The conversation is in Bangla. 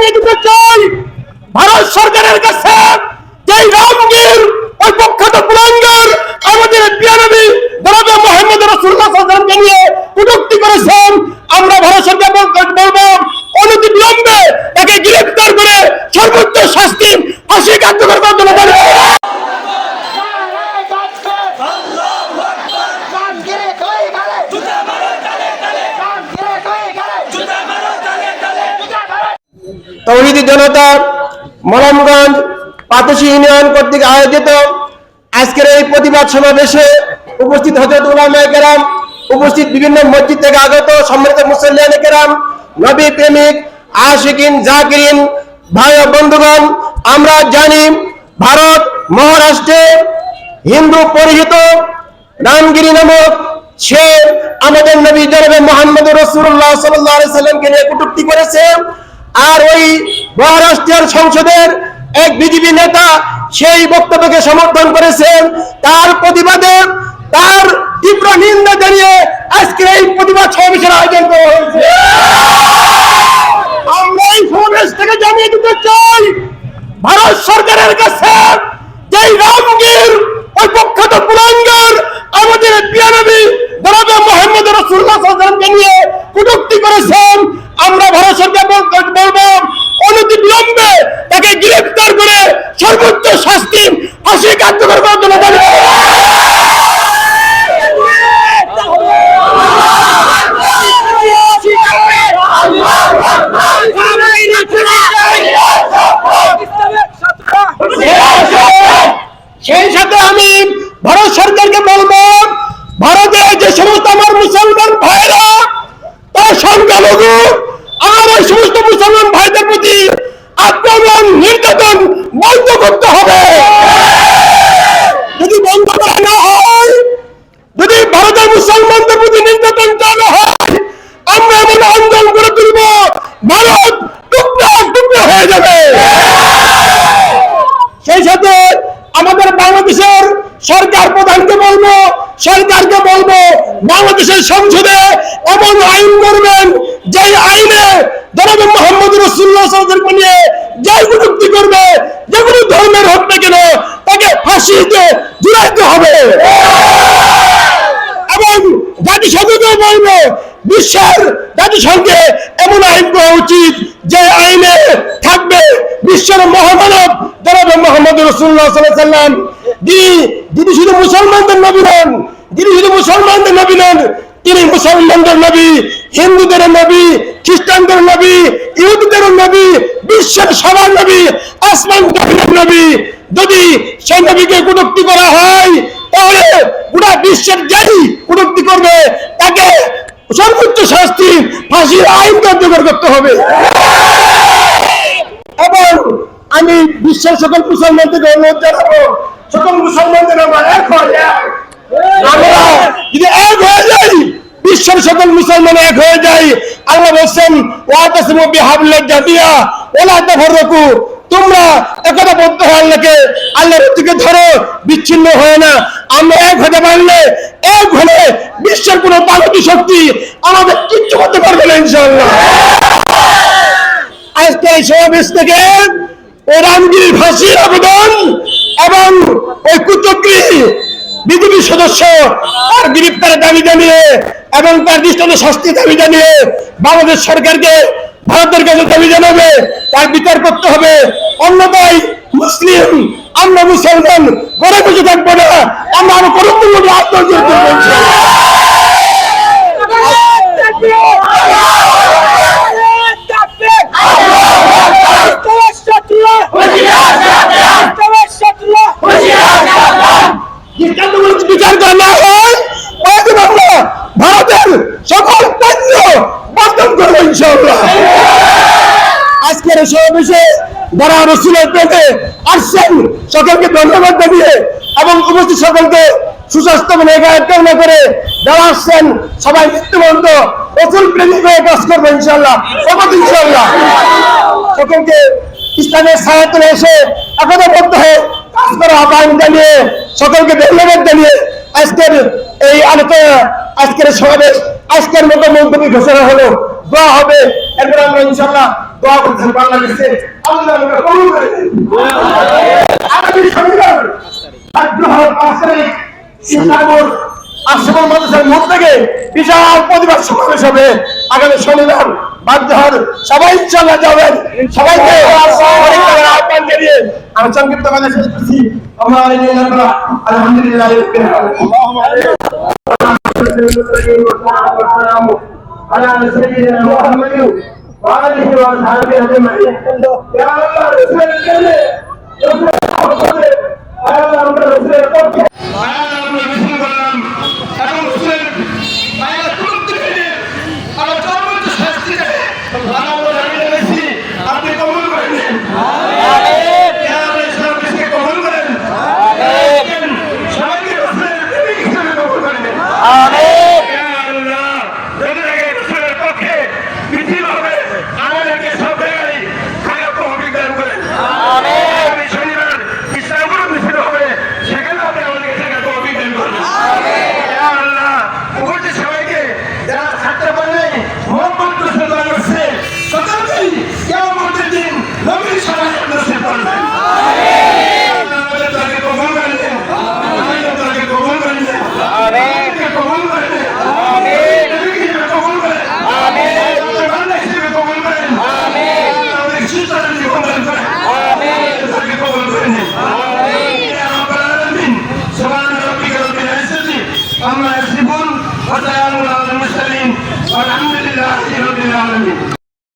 জানিয়ে দিতে চাই, ভারত সরকারের কাছে যে রামগীর ওই প্রখ্যাত কুলাঙ্গার আমাদের প্রিয় নবী জনাব মুহাম্মদ রাসূলুল্লাহ সাল্লাল্লাহু আলাইহি ওয়াসাল্লামকে নিয়ে কটূক্তি করেছেন, আমরা ভারত সরকার বলবো অনতি বিলম্বে তাকে গ্রেফতার করে সর্বোচ্চ শাস্তি ফাঁসি কার্যকর করার জন্য দাবি। তৌহিদি জনতা মলমগঞ্জ পাতশী ইউনিয়ন কর্তৃক আয়োজিত আজকের এই প্রতিবাদ সমাবেশে উপস্থিত হযরত উলামায়ে কেরাম, উপস্থিত বিভিন্ন মসজিদ থেকে আগত সম্মানিত মুসল্লিয়ানে কেরাম, নবী প্রেমিক, আশিকিন, জাকিরিন, ভাই ও বন্ধুগণ, আমরা জানি ভারত মহারাষ্ট্রে হিন্দু পরিহিত রামগিরি নামক সে আমাদের নবী জনাবে মুহাম্মদ রাসূলুল্লাহ সাল্লাল্লাহু আলাইহি সাল্লামকে নিয়ে কটূক্তি করেছে। আর ওই মহারাষ্ট্রের সংসদের এক বিজেপি নেতা সেই বক্তব্যকে সমর্থন করেছেন। তার প্রতিবাদে তার তীব্র নিন্দা জানিয়ে আজকের এই প্রতিবাদ সমাবেশের আয়োজন করা হয়েছে। আমরা এই সমাবেশ থেকে জানিয়ে দিতে চাই, ভারত সরকারের কাছে যে রামগীর ওই প্রখ্যাত কুলাঙ্গার আমাদের প্রিয় নবী জনাব মুহাম্মদ রাসূলুল্লাহ সাল্লাল্লাহু আলাইহি ওয়াসাল্লামকে নিয়ে কটূক্তি করেছেন, আমরা ভারত সরকার বলবো অনতি বিলম্বে তাকে গ্রেফতার করে সর্বোচ্চ শাস্তি ফাঁসি কার্যকর করার জন্য দাবি। সেই সাথে আমি ভারত সরকারকে বলবো, ভারতে যে সমস্ত আমার মুসলমান ভাইরা তার সংখ্যালঘু, আর ওই সমস্ত মুসলমান ভাইদের প্রতি আক্রমণ নির্যাতন বন্ধ করতে হবে। যদি বন্ধ করা না হয়, যদি ভারতের মুসলমানদের প্রতি নির্যাতন চালানো হয়, আমরা এমন আন্দোলন করে তুলব ভারত টুকরা টুকরা হয়ে যাবে। সেই সাথে আমাদের বাংলাদেশের সরকার প্রধানকে বলবো, সরকারকে বলবো বাংলাদেশের সংসদে এমন আইন করবেন যে আইনে জনাব মুহাম্মদ রাসূলুল্লাহ সাল্লাল্লাহু আলাইহি ওয়াসাল্লামকে নিয়ে যে কটূক্তি করবে, যে কোনো ধর্মের হোক না কেন, তাকে ফাঁসিতে ঝুলাইতে হবে। এবং জাতিসংঘকে বলবো, বিশ্বের জাতিসংঘে এমন আইন করা উচিত যে আইনে থাকবে বিশ্বের মহামানব জনাব মুহাম্মদ রাসূলুল্লাহ সাল্লাল্লাহু আলাইহি ওয়াসাল্লাম, যিনি শুধু মুসলমানদের নবী নন, যিনি শুধু মুসলমানদের নবী নন, তিনি মুসলমানদের নবী, হিন্দুদের নবী, খ্রিস্টানদের নবী, ইহুদিদের নবী, বিশ্বের সবার নবী, আসমান জমিনের নবী। যদি সেই নবীকে কটূক্তি করা হয়, তাহলে পুরো বিশ্বের যেই কটূক্তি করবে তাকে সর্বোচ্চ শাস্তি ফাঁসির আইন কার্যকর করতে হবে। এবং আমি বিশ্বের সকল মুসলমানদের অনুরোধ জানাবো, সকল মুসলমানদের আমরা এক হয়ে যাই, বিশ্বের সকল মুসলমান এক হয়ে যাই। আল্লাহ বলছেন, ওয়াতাসিমু বিহাবলিল্লাহি জামিয়া ওয়ালা তাফাররাকু, তোমরা একতাবদ্ধ হয়ে আল্লাহর দিকে ধরো, বিচ্ছিন্ন হয় না। আমরা এক হতে পারলে, এক হলে বিশ্বের কোন বালতি শক্তি আমাদের কিচ্ছু করতে পারবে না ইনশাআল্লাহ। আজকে এই সমাবেশ থেকে ওই রামগিরির ফাঁসির আবেদন এবং ওই কুচক্রী বিজেপি সদস্য তার গ্রেফতারের দাবি জানিয়ে এবং তার দৃষ্টান্ত শাস্তির দাবি জানিয়ে বাংলাদেশ সরকারকে ভারতের কাছে দাবি জানাবে, তার বিচার করতে হবে। অন্যথায় মুসলিম, আমরা মুসলমান ঘরে বসে থাকবো না, আমরা আরো করুণভাবে আত্মহত্যা করবো। বিচার করা না হয়, ভারতের সকল কেন্দ্র বর্জন করবো ইনশাআল্লাহ। আজকের সমাবেশে যারা রাসূলের প্রেমে আসছেন সকলকে ধন্যবাদ জানিয়ে এবং উপস্থিত সকলকে সুস্বাস্থ্য কামনা করে যারা আসছেন সবাই মৃত্যুবন্ধ রাসূল প্রেমিক হয়ে কাজ করবো ইনশাআল্লাহ, ইনশাআল্লাহ। সকলকে ইসলামের ছায়াতলে এসে একতাবদ্ধ হয়ে কাজ করা আহ্বান জানিয়ে সকলকে ধন্যবাদ জানিয়ে আজকের এই আলোচনা, আজকের সমাবেশ, আজকের মতো মন্তব্য ঘোষণা হলো, দোয়া হবে, এরপর আমরা ইনশাআল্লাহ দোয়া করছেন বাংলাদেশে আল্লাহ আমাকে কবুল করে দিন। আগামী শনিবার আগ্রহ আসরে শিশাপুর আশ্রম মাদ্রাসার মোড় থেকে বিশাল প্রতিবাদ সমাবেশ হবে আগামী শনিবার বাগদহর। সবাই ইনশাআল্লাহ যাবেন। সবাইকে আহ্বান জানিয়ে আমি সংক্ষিপ্ত কথা শেষ করছি। আলহামদুলিল্লাহ على سيدنا محمد وآله وصحبه أجمعين. يا الله رسول الله